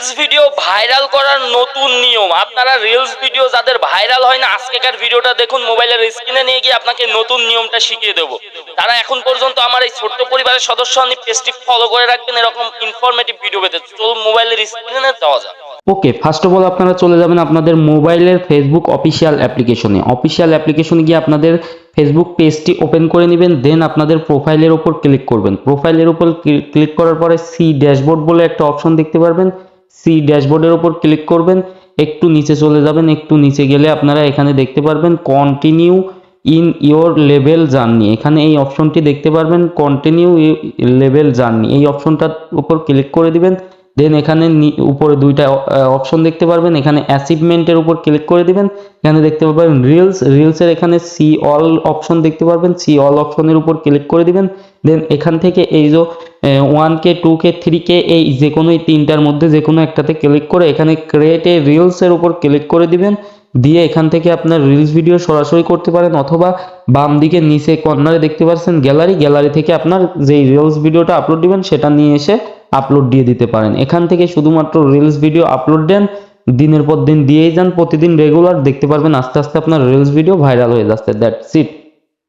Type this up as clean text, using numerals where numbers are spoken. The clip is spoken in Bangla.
রিলস ভিডিও ভাইরাল করার নতুন নিয়ম। আপনারা রিলস ভিডিও যাদের ভাইরাল হয় না, আজকেকার ভিডিওটা দেখুন, মোবাইলের স্ক্রিনে নিয়ে গিয়ে আপনাকে নতুন নিয়মটা শিখিয়ে দেবো। তারা এখন পর্যন্ত আমার এই ছোট্ট পরিবারের সদস্য হন, পেজটি ফলো করে রাখবেন এরকম ইনফরমেটিভ ভিডিও পেতে। চলুন মোবাইলের স্ক্রিনে যাওয়া যাক। ওকে, ফার্স্ট অফ অল আপনারা চলে যাবেন আপনাদের মোবাইলের ফেসবুক অফিসিয়াল অ্যাপ্লিকেশনে গিয়ে আপনাদের ফেসবুক পেজটি ওপেন করে নেবেন। দেন আপনাদের প্রোফাইলের উপর ক্লিক করবেন। প্রোফাইলের উপর ক্লিক করার পরে সি ড্যাশবোর্ড বলে একটা অপশন দেখতে পারবেন। সি ড্যাশবোর্ডের উপর ক্লিক করবেন, একটু নিচে চলে যাবেন। একটু নিচে গেলে আপনারা এখানে দেখতে পারবেন continue in your level journey. এখানে এই অপশনটি দেখতে পারবেন কন্টিনিউ লেভেল জার্নি, এই অপশনটার উপর ক্লিক করে দিবেন। দেন এখানে উপরে দুইটা অপশন দেখতে পারবেন, এখানে অ্যাচিভমেন্টের উপর ক্লিক করে দিবেন। এখানে দেখতে পারবেন রিলসের এখানে সি অল অপশন দেখতে পারবেন, সি অল অপশনের উপর ক্লিক করে দিবেন। দেন এখান থেকে এই যে 1K 2K 3K এই যে কোনো এই তিনটার মধ্যে যে কোনো একটাতে ক্লিক করে এখানে ক্রিয়েট এ রিলসের উপর ক্লিক করে দিবেন। দিয়ে এখান থেকে আপনার রিলস ভিডিও সরাসরি করতে পারেন, অথবা বাম দিকে নিচে কর্নারে দেখতে পাচ্ছেন গ্যালারি থেকে আপনার যেই রিলস ভিডিওটা আপলোড দিবেন সেটা নিয়ে এসে আপলোড দিয়ে দিতে পারেন। এখান থেকে শুধুমাত্র রিলস ভিডিও আপলোড দেন, দিনের পর দিন দিয়েই যান, প্রতিদিন রেগুলার দেখতে পারবেন আস্তে আস্তে আপনার রিলস ভিডিও ভাইরাল হয়ে যাচ্ছে। That's it.